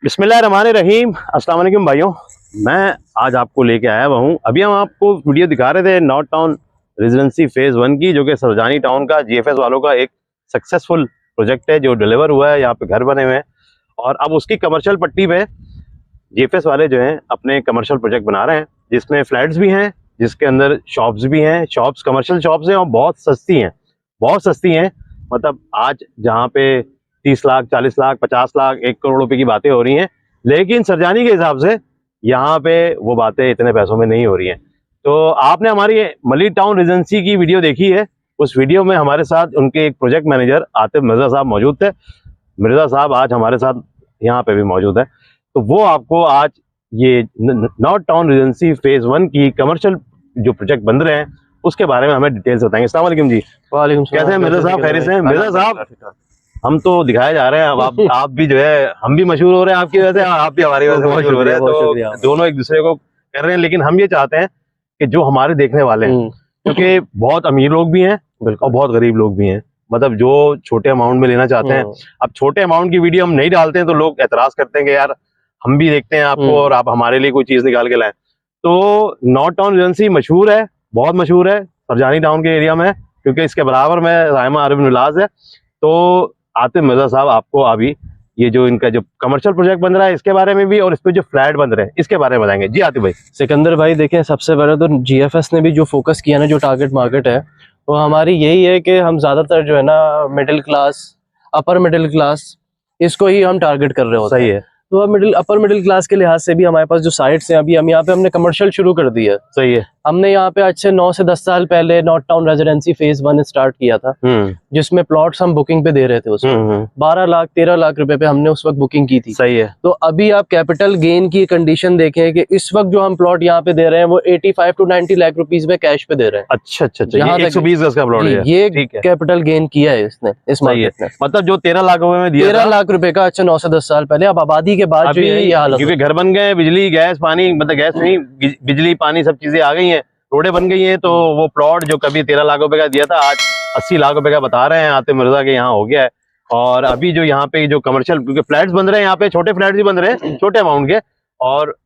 बिस्मिल्लाहिर्रहमानिर्रहीम। अस्सलाम वालेकुम भाइयों, मैं आज आपको लेके आया हुआ हूँ। अभी हम आपको वीडियो दिखा रहे थे नॉर्थ टाउन रेजिडेंसी फेज़ 1 की, जो कि सरजानी टाउन का जीएफएस वालों का एक सक्सेसफुल प्रोजेक्ट है जो डिलीवर हुआ है। यहाँ पे घर बने हुए हैं और अब उसकी कमर्शियल पट्टी पे जीएफएस वाले जो हैं अपने कमर्शियल प्रोजेक्ट बना रहे हैं, जिसमें फ्लैट्स भी हैं, जिसके अंदर शॉप्स भी हैं। शॉप्स कमर्शियल शॉप्स हैं और बहुत सस्ती हैं, बहुत सस्ती हैं। मतलब आज जहाँ पे 30 लाख 40 लाख 50 लाख 1 करोड़ रुपए की बातें हो रही हैं, लेकिन सरजानी के हिसाब से यहाँ पे वो बातें इतने पैसों में नहीं हो रही हैं। तो आपने हमारी मलिक टाउन रेजिडेंसी की वीडियो देखी है। उस वीडियो में हमारे साथ उनके एक प्रोजेक्ट मैनेजर आतिफ मिर्जा साहब मौजूद थे। मिर्जा साहब आज हमारे साथ यहाँ पे भी मौजूद है, तो वो आपको आज ये नॉर्थ टाउन रेजिडेंसी फेज़ 1 की कमर्शियल जो प्रोजेक्ट बन रहे हैं उसके बारे में हमें डिटेल्स बताएंगे। अस्सलाम वालेकुम जी। वालेकुम सलाम। कैसे हैं मिर्जा साहब? खैरियत से हैं मिर्जा साहब? हम तो दिखाए जा रहे हैं, अब आप भी जो है, हम भी मशहूर हो रहे हैं आपकी वजह से, आप भी हमारी वजह से मशहूर हो रहे हैं, तो दोनों एक दूसरे को कर रहे हैं। लेकिन हम ये चाहते हैं कि जो हमारे देखने वाले हैं, क्योंकि बहुत अमीर लोग भी हैं और बहुत गरीब लोग भी हैं, मतलब जो छोटे अमाउंट में लेना चाहते हैं। अब छोटे अमाउंट की वीडियो हम नहीं डालते हैं तो लोग एतराज करते हैं कि यार हम भी देखते हैं आपको और आप हमारे लिए कोई चीज निकाल के लाएं। तो नॉर्थ टाउन रेजिडेंसी मशहूर है, बहुत मशहूर है सरजानी टाउन के एरिया में, क्योंकि इसके बराबर में रायमा अरब निलाज है। तो आतिफ मिर्जा साहब आपको अभी ये जो इनका जो कमर्शियल प्रोजेक्ट बन रहा है इसके बारे में भी, और इस पे जो फ्लैट बन रहे हैं इसके बारे में बताएंगे। जी आतिफ भाई। सिकंदर भाई देखें, सबसे पहले तो जीएफएस ने भी जो फोकस किया ना, जो टारगेट मार्केट है वो हमारी यही है कि हम ज्यादातर जो है ना middle class, upper middle class, इसको ही हम टारगेट कर रहे होते हैं। सही है। तो अब अपर मिडिल क्लास के लिहाज से भी हमारे पास जो साइट्स हैं, अभी हम यहाँ पे हमने कमर्शियल शुरू कर दिया है। सही है। हमने यहाँ पे आज से 9 से 10 साल पहले north town residency phase 1 start किया था, जिसमें प्लॉट्स हम बुकिंग पे दे रहे थे। उसमें 12 लाख 13 लाख रुपए पे हमने उस वक्त बुकिंग की थी। सही है। तो अभी आप कैपिटल गेन की कंडीशन देखें कि इस वक्त जो हम प्लॉट यहाँ पे दे रहे हैं वो 85 to 90 लाख रुपीस में कैश पे दे रहे हैं। अच्छा अच्छा अच्छा, ये 120 गज का प्लॉट है। ये कैपिटल गेन किया है इसने, इस मार्केट में। मतलब जो 13 लाख रुपए में दिया, 13 लाख रुपए का, अच्छा 9 से 10 साल पहले। अब आबादी के बाद जो है ये हालत, क्योंकि घर बन गए, बिजली गैस पानी, मतलब गैस नहीं, बिजली पानी सब चीजें आ गई हैं, रोडें बन गई हैं, तो वो प्लॉट जो कभी 13 लाख रुपए का दिया था आज 80 लाख रुपए का बता रहे हैं आतिफ मिर्जा के यहाँ हो गया है। और अभी जो यहाँ पे जो कमर्शियल, क्योंकि फ्लैट्स बन रहे हैं यहाँ पे, छोटे फ्लैट्स भी बन रहे हैं, छोटे अमाउंट के और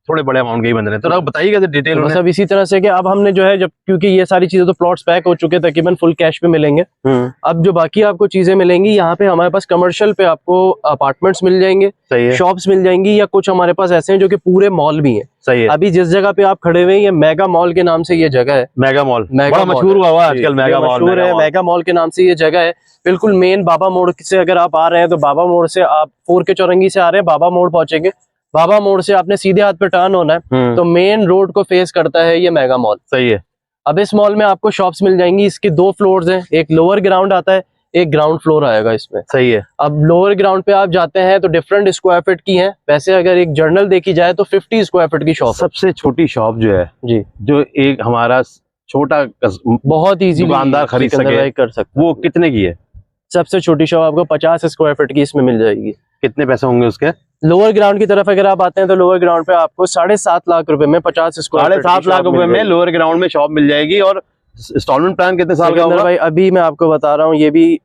थोड़े बड़े अमाउंट के ही बन रहे हैं। तो आप बताइएगा डिटेल में। सब इसी तरह से कि अब हमने जो है, जब क्योंकि ये सारी चीजें तो प्लॉट्स पैक हो चुके, तकरीबन फुल कैश पे मिलेंगे। अब जो बाकी आपको चीजें मिलेंगी यहाँ पे, हमारे पास कमर्शियल पे आपको अपार्टमेंट्स मिल जाएंगे, शॉप्स मिल जाएंगी, या कुछ हमारे पास ऐसे हैं जो कि पूरे मॉल भी हैं। सही है। अभी जिस जगह पे आप खड़े हुए हैं, ये मेगा मॉल के नाम से ये जगह है। मेगा मॉल बड़ा मशहूर हुआ है आजकल, मेगा मॉल है, मेगा मॉल के नाम से ये जगह है। बिल्कुल मेन बाबा मोड़ से अगर आप आ रहे हैं तो बाबा मोड़ से आप 4 के चौरंगी से आ रहे हैं, बाबा मोड़ पहुंचेंगे। बाबा मोड़ से आपने सीधे हाथ पे टर्न होना है, तो मेन रोड को फेस करता है ये मेगा मॉल। सही है। अब इस मॉल में आपको शॉप्स मिल जाएंगी। इसके 2 फ्लोर्स हैं, एक लोअर ग्राउंड आता है, एक ग्राउंड फ्लोर आएगा इसमें। सही है। अब लोअर ग्राउंड पे आप जाते हैं तो डिफरेंट स्क्वायर फीट की हैं। वैसे अगर एक जर्नल देखी जाए तो 50 स्क्वायर फीट की शॉप। सबसे छोटी शॉप जो है जी, जो एक हमारा छोटा बहुत इजी दुकानदार खरीद सके, कर सकते, वो कितने की है? सबसे छोटी शॉप आपको 50 स्क्वायर फीट की इसमें मिल जाएगी। कितने पैसे होंगे उसके? लोअर ग्राउंड की तरफ अगर आप आते हैं तो लोअर ग्राउंड पे आपको 7.5 लाख रुपए में 50 स्क्वायर 7.5 लाख रुपए में लोअर ग्राउंड में शॉप मिल जाएगी। और इंस्टॉलमेंट प्लान कितने साल का होगा? भाई अभी मैं आपको बता रहा हूँ, ये भी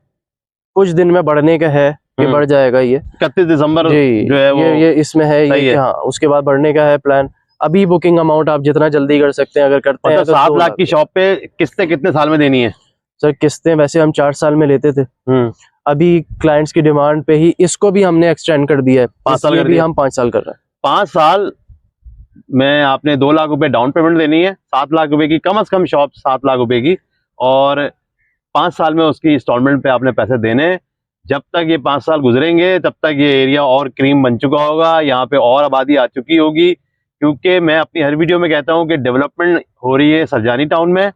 कुछ दिन में बढ़ने का है, ये बढ़ जाएगा। ये 31 दिसंबर जो है वो ये इसमें है, ये हाँ, उसके बाद बढ़ने का है प्लान। अभी बुकिंग अमाउंट आप जितना जल्दी कर सकते हैं, अगर करते हैं तो 7 लाख की शॉप पे किस्तें कितने साल में देनी है? सर किस्तें वैसे हम 4 साल में लेते थे, अभी क्लाइंट्स की डिमांड पे ही इसको भी हमने एक्सटेंड कर दिया है, 5 साल भी हम 5 साल कर रहे हैं। 5 साल में आपने 2 लाख रुपए डाउन पेमेंट देनी है, 7 लाख रुपए की कम से कम शॉप 7 लाख रुपए की, और 5 साल में उसकी इंस्टॉलमेंट पे आपने पैसे देने। जब तक ये 5 साल गुजरेंगे तब तक ये एरिया और क्रीम बन चुका होगा, यहाँ पे और आबादी आ चुकी होगी। क्योंकि मैं अपनी हर वीडियो में कहता हूँ कि डेवलपमेंट हो रही है सरजानी टाउन में,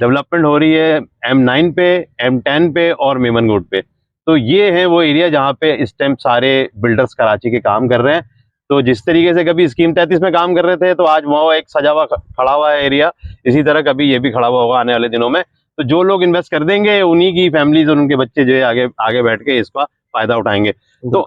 डेवलपमेंट हो रही है M9 पे, M10 पे और मेमन रोड पे। तो ये है वो एरिया जहाँ पे इस टाइम सारे बिल्डर्स कराची के काम कर रहे हैं। तो जिस तरीके से कभी स्कीम 33 में काम कर रहे थे, तो आज वहाँ एक सजा हुआ खड़ा हुआ है एरिया, इसी तरह कभी ये भी खड़ा हुआ होगा आने वाले दिनों में। तो जो लोग इन्वेस्ट कर देंगे उन्हीं की फैमिलीज और उनके बच्चे जो है आगे बैठ के इसका फायदा उठाएंगे। तो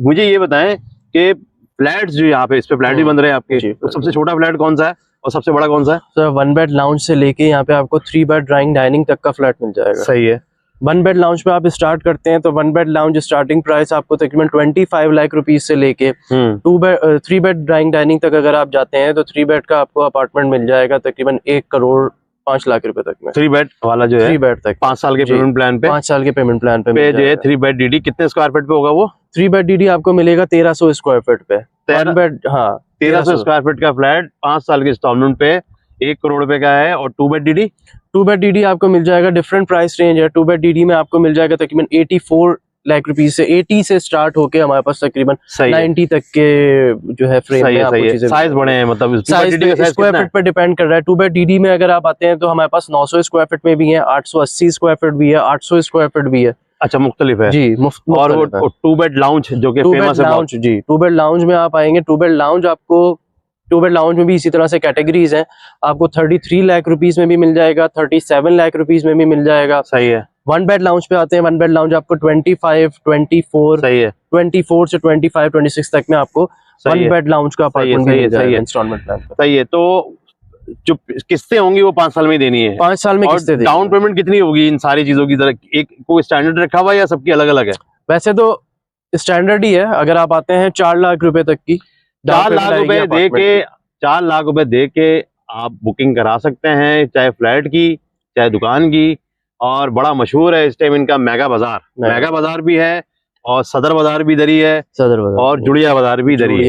मुझे ये बताएं कि फ्लैट्स जो यहाँ पे, इस पे फ्लैट भी बन रहे हैं आपके, तो सबसे छोटा फ्लैट कौन सा है और सबसे बड़ा कौन सा है? सर 1 बेड लाउंज से लेके यहाँ पे आपको 3 बेड ड्राइंग डाइनिंग तक का फ्लैट मिल जाएगा। सही है। वन बेड लाउंज पे आप स्टार्ट करते हैं तो one bed lounge starting price आपको तकरीबन 25 लाख रुपीस से लेके 3 बेड ड्राइंग डाइनिंग तक अगर आप जाते हैं तो 3 बेड का आपको अपार्टमेंट मिल जाएगा तकरीबन 1 करोड़ 5 लाख रुपए तक में। 3 बेड वाला जो है 3 बेड तक 5 साल के पेमेंट प्लान पे 5 साल के पेमेंट प्लान पे जो है 3 बेड डीडी कितने स्क्वायर फीट पे होगा वो? 3 बेड डीडी आपको मिलेगा 1300 स्क्वायर फीट पे। 1 बेड, हाँ 1300 स्क्वायर फीट का फ्लैट 5 साल के इंस्टॉलमेंट पे 1 करोड़ रुपए का है। और 2 बेड डीडी 2 बेड डीडी आपको मिल जाएगा, डिफरेंट प्राइस रेंज है। 2 बेड डीडी में आपको मिल जाएगा तकरीबन 84 लाख रुपीस से 80 से स्टार्ट होके हमारे पास तकरीबन 90 तक के जो है फ्रेम में आपको चीजें साइज बड़े हैं, मतलब साइज स्क्वायर फीट पे डिपेंड कर रहा है। 2 बेड डीडी में अगर आप आते हैं तो हमारे पास 900 स्क्वायर फीट में भी है, 880 स्क्वायर फीट भी है, 800 स्क्वायर फीट भी है। अच्छा, मुख्तलिफ है जी। और वो 2 बेड लाउंज जो कि फेमस है जी। 2 बेड लाउंज में आप आएंगे, 2 बेड लाउंज आपको 2 बेड लाउंज में भी इसी तरह से कैटेगरीज हैं। आपको 33 लाख रुपीस में भी मिल जाएगा, 37 लाख रुपीस में भी मिल जाएगा। सही है। 1 बेड लाउंज पे आते हैं, 1 बेड लाउंज आपको 25, 24 सही है 24 से 25, 26 तक में आपको 1 बेड लाउंज का अपार्टमेंट मिल जाएगा इंस्टॉलमेंट प्लान पे। सही है। तो जो किस्तें होंगी वो 5 साल में देनी है? 5 साल में किस्तें देनी है। डाउन पेमेंट कितनी होगी इन सारी चीजों की? तरह एक कोई स्टैंडर्ड रखा हुआ है या सबकी अलग अलग है? वैसे तो स्टैंडर्ड ही है। अगर आप आते हैं 4 लाख रुपए तक की, 4 लाख रुपए दे के आप बुकिंग करा सकते हैं, चाहे फ्लैट की चाहे दुकान की। और बड़ा मशहूर है इस टाइम इनका मेगा बाजार। मेगा बाजार भी है और सदर बाजार भी इधर ही है, सदर बाजार और जुड़िया बाजार भी इधर ही है।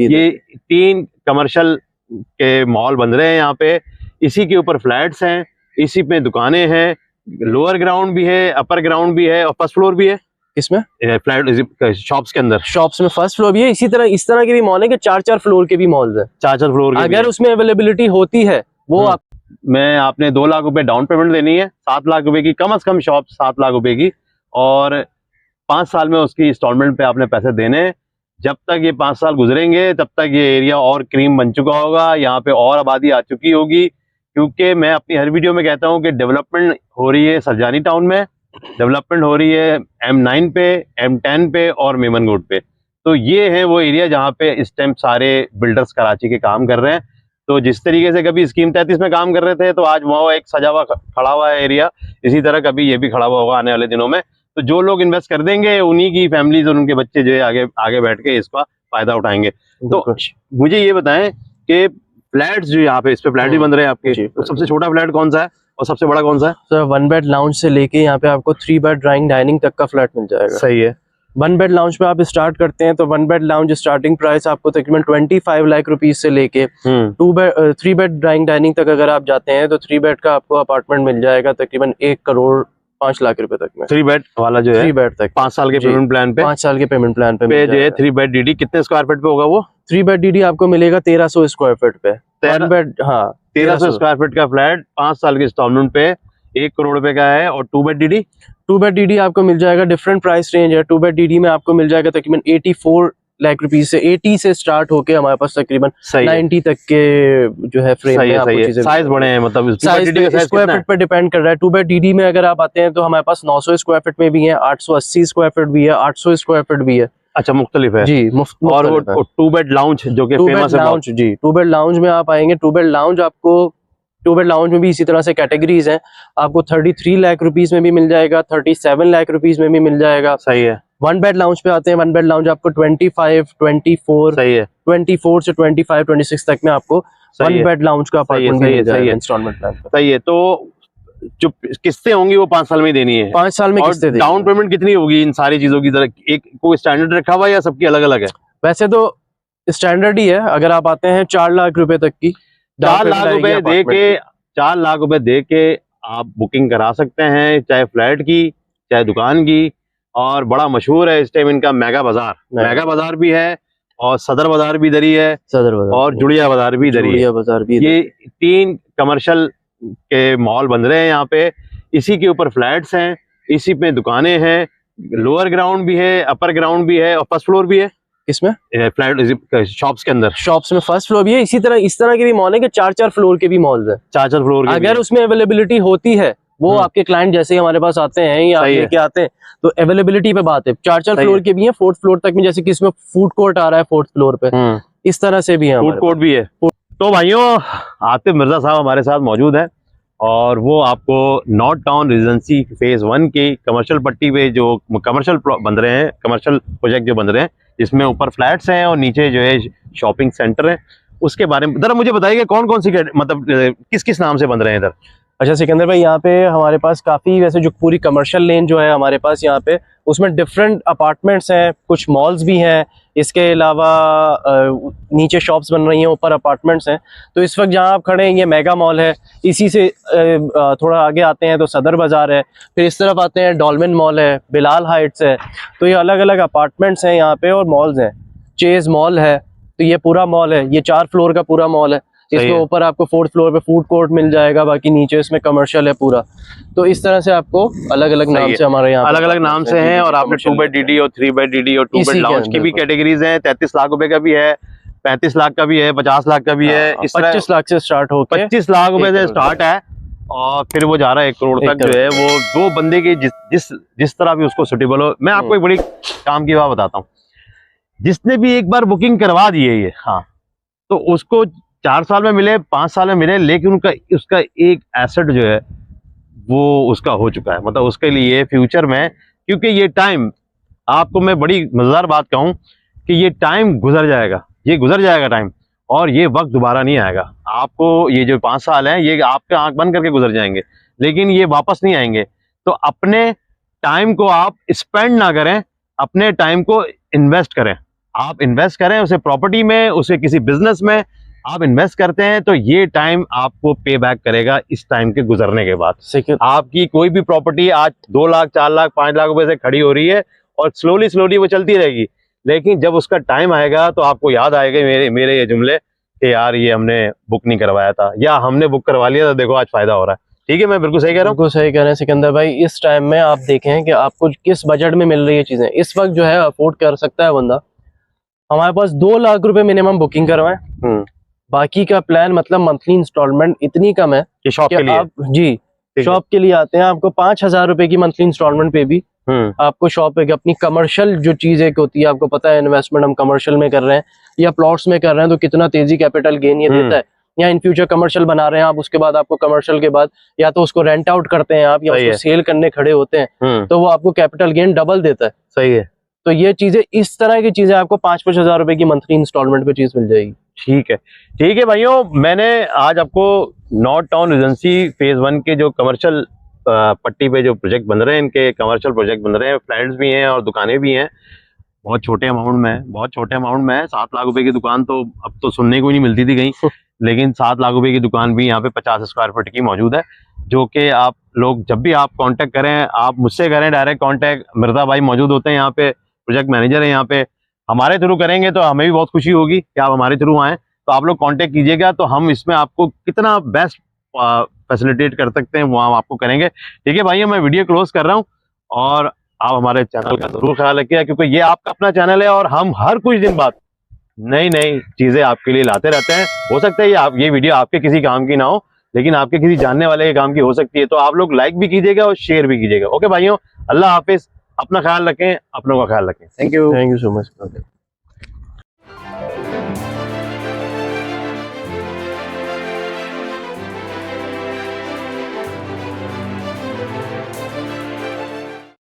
ये 3 कमर्शियल के मॉल बन रहे हैं यहाँ पे। इसी के ऊपर फ्लैट्स हैं, इसी पे दुकानें हैं, लोअर ग्राउंड भी है, अपर ग्राउंड भी है और फर्स्ट फ्लोर भी है। इसमें फ्लैट शॉप्स के अंदर, शॉप्स में फर्स्ट फ्लोर भी है। इसी तरह इस तरह के भी मॉल है कि 4-4 फ्लोर के भी मॉल्स है। 4-4 फ्लोर के अगर उसमें अवेलेबिलिटी होती है वो आप में आपने 2 लाख रुपए डाउन पेमेंट देनी है, 7 लाख रुपए की कम से कम शॉप 7 लाख रुपए की, और 5 साल में उसकी इंस्टॉलमेंट पे आपने पैसे देने हैं। जब तक ये 5 साल गुजरेंगे तब तक ये एरिया और क्रीम बन चुका होगा, यहाँ पे और आबादी आ चुकी होगी। क्योंकि मैं अपनी हर वीडियो में कहता हूँ कि डेवलपमेंट हो रही है सरजानी टाउन में, डेवलपमेंट हो रही है M9 पे, M10 पे और मेमनगुड पे। तो ये है वो एरिया जहाँ पे इस टाइम सारे बिल्डर्स कराची के काम कर रहे हैं। तो जिस तरीके से कभी स्कीम 33 में काम कर रहे थे तो आज वहाँ एक सजा हुआ खड़ा हुआ है एरिया, इसी तरह कभी ये भी खड़ा हुआ होगा आने वाले दिनों में। तो जो लोग इन्वेस्ट कर देंगे उन्हीं की फैमिलीज और उनके बच्चे जो है आगे बैठ के इसका फायदा उठाएंगे। तो मुझे ये बताएं कि फ्लैट्स जो यहाँ पे इस पे फ्लैट भी बन रहे हैं आपके, तो सबसे छोटा फ्लैट कौन सा है और सबसे बड़ा कौन सा है? सर 1 बेड लाउंज से लेके यहाँ पे आपको 3 बेड ड्राइंग डाइनिंग तक का फ्लैट मिल जाएगा। सही है। 1 बेड लाउंज पे आप स्टार्ट करते हैं तो 1 बेड लाउंज स्टार्टिंग प्राइस आपको तकरीबन 25 लाख रुपीस से लेके 3 बेड ड्राइंग डाइनिंग तक अगर आप जाते हैं तो 3 बेड का आपको अपार्टमेंट मिल जाएगा तकरीबन 1 करोड़ 5 लाख रुपए तक में। 3 बेड वाला जो है 3 बेड तक 5 साल के पेमेंट प्लान पे 5 साल के पेमेंट प्लान पे जो है 3 बेड डीडी कितने स्क्वायर फीट पे होगा वो? 3 बेड डीडी आपको मिलेगा 1300 स्क्वायर फीट पे। 1 बेड, हाँ 1300 स्क्वायर फीट का फ्लैट 5 साल के इंस्टॉलमेंट पे 1 करोड़ रुपए का है। और 2 बेड डीडी 2 बेड डीडी आपको मिल जाएगा, डिफरेंट प्राइस रेंज है। 2 बेड डीडी में आपको मिल जाएगा तकरीबन 84 लाख रुपीस से 80 से स्टार्ट होके हमारे पास तकरीबन 90 तक के जो है फ्रेम में आपको चीजें साइज बड़े हैं, मतलब साइज स्क्वायर फीट पे डिपेंड कर रहा है। 2 बेड डीडी में अगर आप आते हैं तो हमारे पास 900 स्क्वायर फीट में भी है, 880 स्क्वायर फीट भी है, 800 स्क्वायर फीट भी है। अच्छा, मुख्तलिफ है जी। और वो 2 बेड लाउंज जो कि फेमस है जी। 2 बेड लाउंज में आप आएंगे, 2 बेड लाउंज आपको 2 बेड लाउंज में भी इसी तरह से कैटेगरीज हैं। आपको 33 लाख रुपीस में भी मिल जाएगा, 37 लाख रुपीस में भी मिल जाएगा। सही है। 1 बेड लाउंज पे आते हैं, 1 बेड लाउंज आपको 25, 24 सही है 24 से 25, 26 तक में आपको 1 बेड लाउंज का अपार्टमेंट मिल जाएगा इंस्टॉलमेंट प्लान पे। सही है। तो जो किस्तें होंगी वो 5 साल में देनी है? 5 साल में किस्तें देनी है। डाउन पेमेंट कितनी होगी इन सारी चीजों की? तरह एक कोई स्टैंडर्ड रखा हुआ है या सबकी अलग अलग है? वैसे तो स्टैंडर्ड ही है। अगर आप आते हैं 4 लाख रुपए तक की, 4 लाख रुपए दे के आप बुकिंग करा सकते हैं, चाहे फ्लैट की चाहे दुकान की। और बड़ा मशहूर है इस टाइम इनका मेगा बाजार। मेगा बाजार भी है और सदर बाजार भी इधर ही है, सदर बाजार और जुड़िया बाजार भी इधर ही है। ये 3 कमर्शियल के मॉल बन रहे हैं यहाँ पे। इसी के ऊपर फ्लैट्स हैं, इसी पे दुकानें हैं, लोअर ग्राउंड भी है, अपर ग्राउंड भी है और फर्स्ट फ्लोर भी है। इसमें फ्लैट शॉप्स के अंदर, शॉप्स में फर्स्ट फ्लोर भी है। इस तरह के भी मॉल है कि 4-4 फ्लोर के भी मॉल्स है। 4-4 फ्लोर के अगर उसमें अवेलेबिलिटी होती है वो आपके क्लाइंट जैसे ही हमारे पास आते हैं या लेके आते हैं तो अवेलेबिलिटी पे बात है। 4-4 फ्लोर के भी हैं, 4th फ्लोर तक में, जैसे कि इसमें फूड कोर्ट आ रहा है 4th फ्लोर पे, इस तरह से भी है। फूड कोर्ट भी है। तो भाइयों, आतिफ मिर्जा साहब हमारे साथ मौजूद है। और वो आपको नॉर्थ टाउन रेजिडेंसी फेज 1 की कमर्शियल पट्टी पे जो कमर्शियल बन रहे हैं, कमर्शियल प्रोजेक्ट जो बन रहे हैं, जिसमें ऊपर फ्लैट्स हैं और नीचे जो है शॉपिंग सेंटर है, उसके बारे में जरा मुझे बताइए कौन कौन सी मतलब किस किस नाम से बन रहे हैं इधर। अच्छा सिकंदर भाई, यहाँ पे हमारे पास काफ़ी वैसे जो पूरी कमर्शियल लेन जो है हमारे पास यहाँ पे, उसमें डिफरेंट अपार्टमेंट्स हैं, कुछ मॉल्स भी हैं, इसके अलावा नीचे शॉप्स बन रही हैं, ऊपर अपार्टमेंट्स हैं। तो इस वक्त जहाँ आप खड़े हैं ये मेगा मॉल है, इसी से थोड़ा आगे आते हैं तो सदर बाज़ार है, फिर इस तरफ आते हैं डॉल्मेन मॉल है, बिलाल हाइट्स है। तो ये अलग अलग अपार्टमेंट्स हैं यहाँ पे और मॉल्स हैं। चेज मॉल है, तो ये पूरा मॉल है, ये 4 फ्लोर का पूरा मॉल है। इसके ऊपर आपको 4th फ्लोर पे फूड कोर्ट मिल जाएगा, बाकी नीचे इसमें कमर्शियल है पूरा। तो इस तरह से आपको अलग अलग नाम से हमारे यहाँ अलग अलग नाम से हैं। और आपने 2 बेड और 3 बेड और 2 बेड लाउंज की भी कैटेगरीज हैं। 33 लाख रुपए का भी है, 35 लाख का भी है, 50 लाख का भी है। इस 25 लाख से स्टार्ट होकर 25 लाख रुपए से स्टार्ट है और फिर वो जा रहा है 1 करोड़ तक जो है। वो बंदे की जिस तरह भी उसको सुटेबल हो। मैं आपको एक बड़ी काम की बात बताता हूँ, जिसने भी एक बार बुकिंग करवा दी है ये, हाँ, तो उसको 4 साल में मिले, 5 साल में मिले, लेकिन उसका एक एसेट जो है वो उसका हो चुका है। मतलब उसके लिए फ्यूचर में, क्योंकि ये टाइम, आपको मैं बड़ी मजेदार बात कहूँ कि ये टाइम गुजर जाएगा, ये गुजर जाएगा टाइम, और ये वक्त दोबारा नहीं आएगा। आपको ये जो 5 साल हैं ये आपके आंख बंद करके गुजर जाएंगे, लेकिन ये वापस नहीं आएंगे। तो अपने टाइम को आप स्पेंड ना करें, अपने टाइम को इन्वेस्ट करें। आप इन्वेस्ट करें उसे प्रॉपर्टी में, उसे किसी बिजनेस में आप इन्वेस्ट करते हैं तो ये टाइम आपको पे बैक करेगा इस टाइम के गुजरने के बाद। आपकी कोई भी प्रॉपर्टी आज 2 लाख 4 लाख 5 लाख रुपए से खड़ी हो रही है और स्लोली वो चलती रहेगी, लेकिन जब उसका टाइम आएगा तो आपको याद आएगा मेरे ये जुमले कि यार ये हमने बुक नहीं करवाया था, या हमने बुक करवा लिया था, देखो आज फायदा हो रहा है। ठीक है, मैं बिल्कुल सही कह रहा हूँ। बिल्कुल सही कह रहे हैं सिकंदर भाई। इस टाइम में आप देखें कि आपको किस बजट में मिल रही है चीजें। इस वक्त जो है अफोर्ड कर सकता है बंदा, हमारे पास 2 लाख रुपए मिनिमम बुकिंग करवाएं, बाकी का प्लान मतलब मंथली इंस्टॉलमेंट इतनी कम है कि शॉप के लिए, आप जी शॉप के लिए आते हैं, आपको 5,000 रुपए की मंथली इंस्टॉलमेंट पे भी आपको शॉप पे अपनी कमर्शियल जो चीज एक होती है, आपको पता है इन्वेस्टमेंट हम कमर्शियल में कर रहे हैं या प्लॉट्स में कर रहे हैं, तो कितना तेजी कैपिटल गेन ये देता है। या इन फ्यूचर कमर्शियल बना रहे हैं आप, उसके बाद आपको कमर्शियल के बाद या तो उसको रेंट आउट करते हैं आप, या उसको सेल करने खड़े होते हैं, तो वो आपको कैपिटल गेन डबल देता है। सही है। तो ये चीजें, इस तरह की चीजें आपको 5-5 हजार रुपए की मंथली इंस्टॉलमेंट पे चीज मिल जाएगी। ठीक है भाइयों, मैंने आज आपको नॉर्थ टाउन रेजिडेंसी फेज 1 के जो कमर्शियल पट्टी पे जो प्रोजेक्ट बन रहे हैं, इनके कमर्शियल प्रोजेक्ट बन रहे हैं, फ्लैट्स भी हैं और दुकानें भी हैं। बहुत छोटे अमाउंट में है, बहुत छोटे अमाउंट में है। 7 लाख रुपए की दुकान तो अब तो सुनने को ही नहीं मिलती थी कहीं, लेकिन 7 लाख रुपए की दुकान भी यहाँ पे 50 स्क्वायर फीट की मौजूद है, जो कि आप लोग जब भी आप कांटेक्ट करें, आप मुझसे करें डायरेक्ट कांटेक्ट, मिर्जा भाई मौजूद होते हैं यहाँ पे, प्रोजेक्ट मैनेजर है यहाँ पे। हमारे थ्रू करेंगे तो हमें भी बहुत खुशी होगी कि आप हमारे थ्रू आएँ, तो आप लोग कांटेक्ट कीजिएगा, तो हम इसमें आपको कितना बेस्ट फैसिलिटेट कर सकते हैं वो हम आपको करेंगे। ठीक है भाई, मैं वीडियो क्लोज कर रहा हूँ, और आप हमारे चैनल का जरूर ख्याल रखिएगा, क्योंकि ये आपका अपना चैनल है और हम हर कुछ दिन बाद नई नई चीजें आपके लिए लाते रहते हैं। हो सकता है ये वीडियो आपके किसी काम की ना हो, लेकिन आपके किसी जानने वाले के काम की हो सकती है, तो आप लोग लाइक भी कीजिएगा और शेयर भी कीजिएगा। ओके भाइयों, अल्लाह हाफिज, अपना ख्याल रखें, अपनों का ख्याल रखें। Thank you so much.